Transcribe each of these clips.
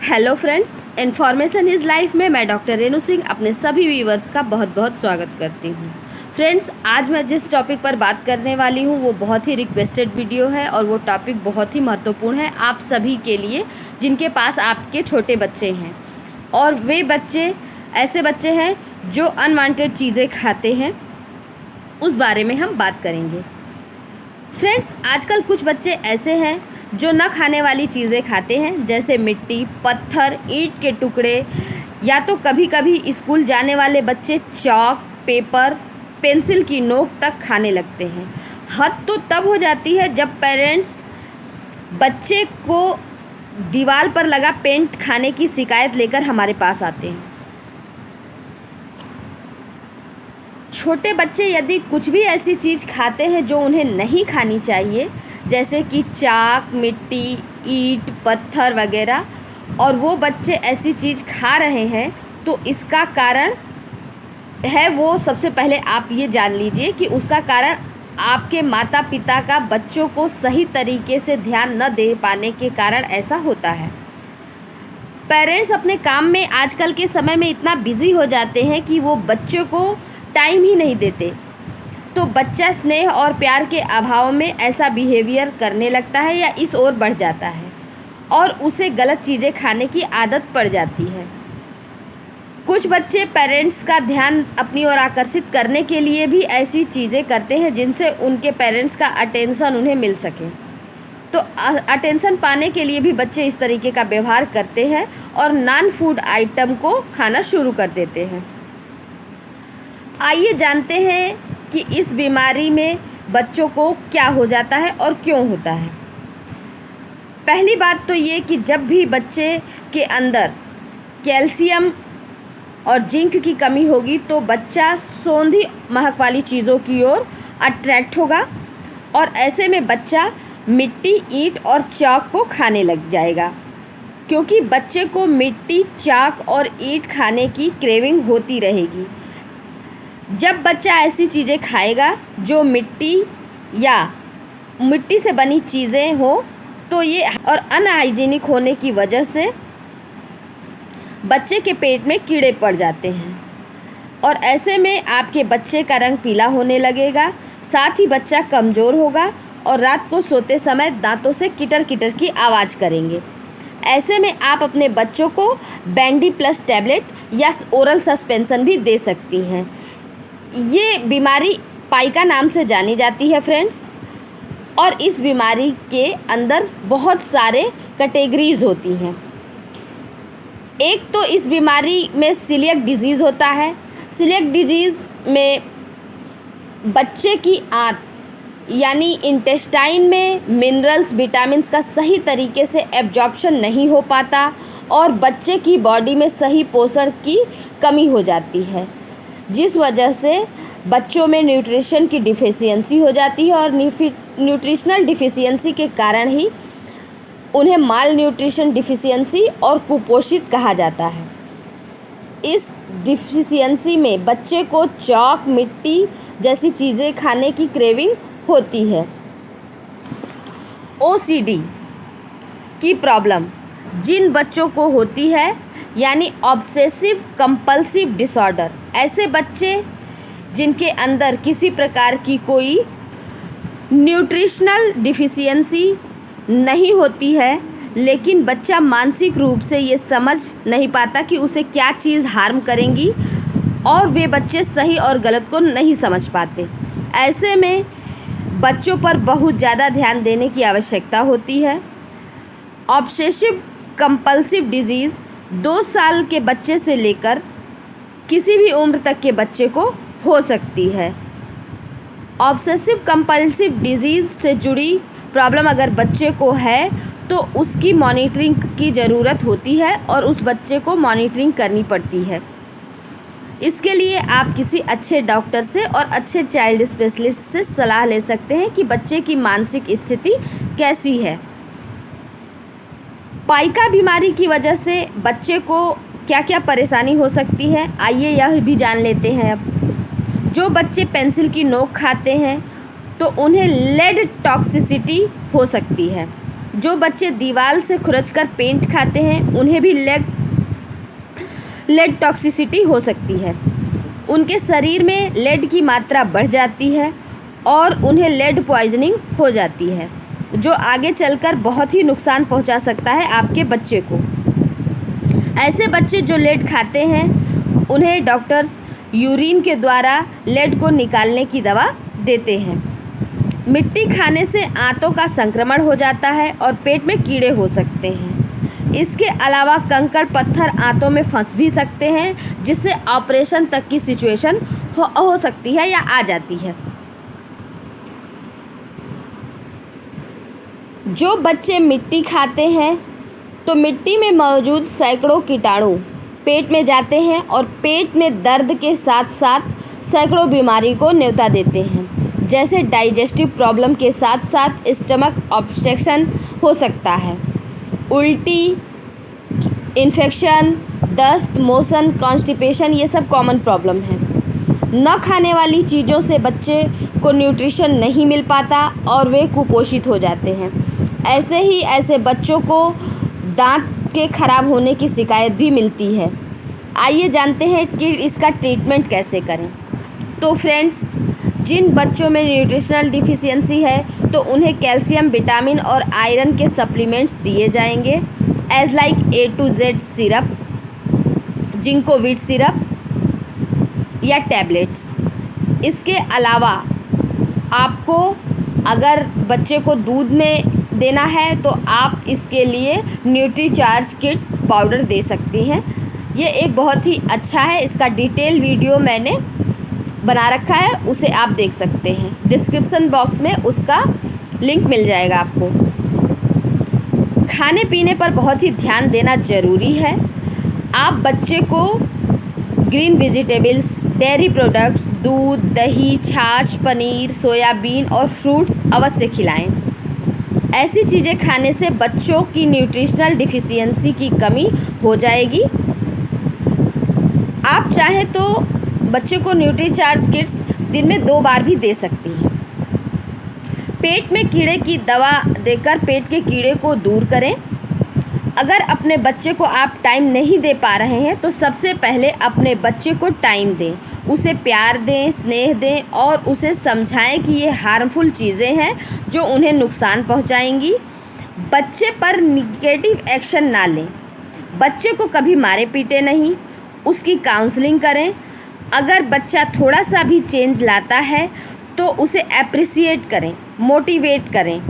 Hello friends, information is life में मैं doctor Renu Singh अपने सभी व्यूवर्स का बहुत बहुत स्वागत करती हूँ। फ्रेंड्स, आज मैं जिस टॉपिक पर बात करने वाली हूँ वो बहुत ही रिक्वेस्टेड वीडियो है और वो टॉपिक बहुत ही महत्वपूर्ण है आप सभी के लिए जिनके पास आपके छोटे बच्चे हैं और वे बच्चे ऐसे बच्चे हैं जो अनवांटेड चीज़ें खाते हैं, उस बारे में हम बात करेंगे। फ्रेंड्स, आजकल कुछ बच्चे ऐसे हैं जो न खाने वाली चीज़ें खाते हैं, जैसे मिट्टी, पत्थर, ईंट के टुकड़े, या तो कभी कभी स्कूल जाने वाले बच्चे चॉक, पेपर, पेंसिल की नोक तक खाने लगते हैं। हद तो तब हो जाती है जब पेरेंट्स बच्चे को दीवार पर लगा पेंट खाने की शिकायत लेकर हमारे पास आते हैं। छोटे बच्चे यदि कुछ भी ऐसी चीज़ खाते हैं जो उन्हें नहीं खानी चाहिए, जैसे कि चाक, मिट्टी, ईंट, पत्थर वगैरह, और वो बच्चे ऐसी चीज़ खा रहे हैं, तो इसका कारण है, वो सबसे पहले आप ये जान लीजिए कि उसका कारण आपके माता पिता का बच्चों को सही तरीके से ध्यान न दे पाने के कारण ऐसा होता है। पेरेंट्स अपने काम में आजकल के समय में इतना बिजी हो जाते हैं कि वो बच्चों को टाइम ही नहीं देते, तो बच्चा स्नेह और प्यार के अभाव में ऐसा बिहेवियर करने लगता है या इस ओर बढ़ जाता है और उसे गलत चीज़ें खाने की आदत पड़ जाती है। कुछ बच्चे पेरेंट्स का ध्यान अपनी ओर आकर्षित करने के लिए भी ऐसी चीज़ें करते हैं जिनसे उनके पेरेंट्स का अटेंशन उन्हें मिल सके, तो अटेंशन पाने के लिए भी बच्चे इस तरीके का व्यवहार करते हैं और नॉन फूड आइटम को खाना शुरू कर देते हैं। आइए जानते हैं कि इस बीमारी में बच्चों को क्या हो जाता है और क्यों होता है। पहली बात तो ये कि जब भी बच्चे के अंदर कैल्शियम और जिंक की कमी होगी तो बच्चा सौंधी महक वाली चीज़ों की ओर अट्रैक्ट होगा और ऐसे में बच्चा मिट्टी, ईंट और चाक को खाने लग जाएगा, क्योंकि बच्चे को मिट्टी, चाक और ईंट खाने की क्रेविंग होती रहेगी। जब बच्चा ऐसी चीज़ें खाएगा जो मिट्टी या मिट्टी से बनी चीज़ें हो, तो ये और अनहाइजीनिक होने की वजह से बच्चे के पेट में कीड़े पड़ जाते हैं और ऐसे में आपके बच्चे का रंग पीला होने लगेगा, साथ ही बच्चा कमज़ोर होगा और रात को सोते समय दांतों से किटर किटर की आवाज़ करेंगे। ऐसे में आप अपने बच्चों को बैंडी प्लस टैबलेट या ओरल सस्पेंशन भी दे सकती हैं। ये बीमारी पाइका नाम से जानी जाती है फ्रेंड्स, और इस बीमारी के अंदर बहुत सारे कैटेगरीज होती हैं। एक तो इस बीमारी में सीलिएक डिजीज़ होता है। सीलिएक डिजीज़ में बच्चे की आंत यानी इंटेस्टाइन में मिनरल्स, विटामिन्स का सही तरीके से एब्जॉर्प्शन नहीं हो पाता और बच्चे की बॉडी में सही पोषण की कमी हो जाती है, जिस वजह से बच्चों में न्यूट्रिशन की डिफिशियंसी हो जाती है और न्यूट्रिशनल डिफिशियंसी के कारण ही उन्हें माल न्यूट्रिशन डिफिशियंसी और कुपोषित कहा जाता है। इस डिफिशियंसी में बच्चे को चॉक, मिट्टी जैसी चीज़ें खाने की क्रेविंग होती है। ओसीडी की प्रॉब्लम जिन बच्चों को होती है, यानी ऑब्सेसिव कंपल्सिव डिसऑर्डर, ऐसे बच्चे जिनके अंदर किसी प्रकार की कोई न्यूट्रिशनल डिफिशियंसी नहीं होती है, लेकिन बच्चा मानसिक रूप से ये समझ नहीं पाता कि उसे क्या चीज़ हार्म करेंगी और वे बच्चे सही और गलत को नहीं समझ पाते। ऐसे में बच्चों पर बहुत ज़्यादा ध्यान देने की आवश्यकता होती है। ऑब्सेसिव कंपल्सिव डिजीज़ 2 साल के बच्चे से लेकर किसी भी उम्र तक के बच्चे को हो सकती है। ऑब्सेसिव कंपल्सिव डिजीज़ से जुड़ी प्रॉब्लम अगर बच्चे को है तो उसकी मॉनिटरिंग की ज़रूरत होती है और उस बच्चे को मॉनिटरिंग करनी पड़ती है। इसके लिए आप किसी अच्छे डॉक्टर से और अच्छे चाइल्ड स्पेशलिस्ट से सलाह ले सकते हैं कि बच्चे की मानसिक स्थिति कैसी है। पाइका बीमारी की वजह से बच्चे को क्या क्या परेशानी हो सकती है, आइए यह भी जान लेते हैं। अब जो बच्चे पेंसिल की नोक खाते हैं तो उन्हें लेड टॉक्सिसिटी हो सकती है, जो बच्चे दीवार से खुरचकर पेंट खाते हैं उन्हें भी लेड टॉक्सिसिटी हो सकती है। उनके शरीर में लेड की मात्रा बढ़ जाती है और उन्हें लेड पॉइजनिंग हो जाती है, जो आगे चलकर बहुत ही नुकसान पहुंचा सकता है आपके बच्चे को। ऐसे बच्चे जो लेड खाते हैं उन्हें डॉक्टर्स यूरिन के द्वारा लेड को निकालने की दवा देते हैं। मिट्टी खाने से आंतों का संक्रमण हो जाता है और पेट में कीड़े हो सकते हैं। इसके अलावा कंकड़ पत्थर आंतों में फंस भी सकते हैं, जिससे ऑपरेशन तक की सिचुएशन हो सकती है या आ जाती है। जो बच्चे मिट्टी खाते हैं तो मिट्टी में मौजूद सैकड़ों कीटाणु पेट में जाते हैं और पेट में दर्द के साथ साथ सैकड़ों बीमारी को न्योता देते हैं, जैसे डाइजेस्टिव प्रॉब्लम के साथ साथ स्टमक ऑब्स्ट्रक्शन हो सकता है, उल्टी, इन्फेक्शन, दस्त, मोशन, कॉन्स्टिपेशन, ये सब कॉमन प्रॉब्लम है। न खाने वाली चीज़ों से बच्चे को न्यूट्रिशन नहीं मिल पाता और वे कुपोषित हो जाते हैं। ऐसे बच्चों को दांत के खराब होने की शिकायत भी मिलती है। आइए जानते हैं कि इसका ट्रीटमेंट कैसे करें। तो फ्रेंड्स, जिन बच्चों में न्यूट्रिशनल डिफिशियंसी है तो उन्हें कैल्शियम, विटामिन और आयरन के सप्लीमेंट्स दिए जाएंगे, as like A to Z syrup, Zincovit syrup या टैबलेट्स। इसके अलावा आपको अगर बच्चे को दूध में देना है तो आप इसके लिए न्यूट्रीचार्ज किट पाउडर दे सकती हैं। ये एक बहुत ही अच्छा है, इसका डिटेल वीडियो मैंने बना रखा है, उसे आप देख सकते हैं। डिस्क्रिप्शन बॉक्स में उसका लिंक मिल जाएगा आपको। खाने पीने पर बहुत ही ध्यान देना ज़रूरी है। आप बच्चे को ग्रीन वेजिटेबल्स, डेयरी प्रोडक्ट्स, दूध, दही, छाछ, पनीर, सोयाबीन और फ्रूट्स अवश्य खिलाएं। ऐसी चीज़ें खाने से बच्चों की न्यूट्रिशनल डिफिशियंसी की कमी हो जाएगी। आप चाहें तो बच्चे को न्यूट्रीचार्ज किट्स दिन में 2 बार भी दे सकती हैं। पेट में कीड़े की दवा देकर पेट के कीड़े को दूर करें। अगर अपने बच्चे को आप टाइम नहीं दे पा रहे हैं तो सबसे पहले अपने बच्चे को टाइम दें, उसे प्यार दें, स्नेह दें और उसे समझाएं कि ये हार्मफुल चीज़ें हैं जो उन्हें नुकसान पहुंचाएंगी। बच्चे पर निगेटिव एक्शन ना लें। बच्चे को कभी मारे पीटे नहीं, उसकी काउंसलिंग करें। अगर बच्चा थोड़ा सा भी चेंज लाता है तो उसे अप्रिसिएट करें, मोटिवेट करें।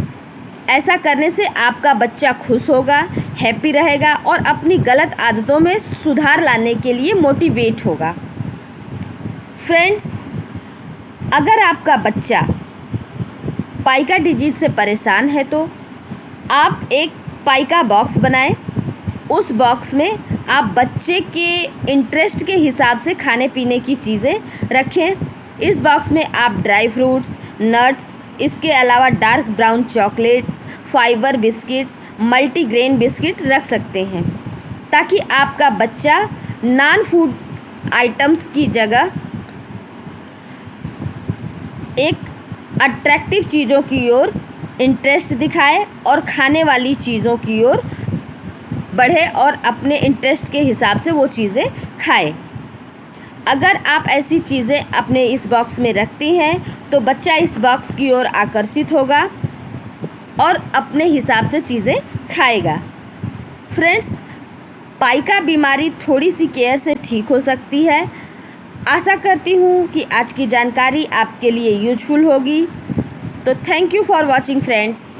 ऐसा करने से आपका बच्चा खुश होगा, हैप्पी रहेगा और अपनी गलत आदतों में सुधार लाने के लिए मोटिवेट होगा। फ्रेंड्स, अगर आपका बच्चा पाइका डिजीज़ से परेशान है तो आप एक पाइका बॉक्स बनाएं। उस बॉक्स में आप बच्चे के इंटरेस्ट के हिसाब से खाने पीने की चीज़ें रखें। इस बॉक्स में आप ड्राई फ्रूट्स, नट्स, इसके अलावा dark brown chocolates, fibre biscuits, multigrain biscuit रख सकते हैं, ताकि आपका बच्चा नॉन फूड आइटम्स की जगह एक अट्रैक्टिव चीज़ों की ओर इंटरेस्ट दिखाए और खाने वाली चीज़ों की ओर बढ़े और अपने इंटरेस्ट के हिसाब से वो चीज़ें खाए। अगर आप ऐसी चीज़ें अपने इस बॉक्स में रखती हैं तो बच्चा इस बॉक्स की ओर आकर्षित होगा और अपने हिसाब से चीज़ें खाएगा। फ्रेंड्स, पाइका बीमारी थोड़ी सी केयर से ठीक हो सकती है। आशा करती हूँ कि आज की जानकारी आपके लिए यूजफुल होगी। तो thank you for watching friends.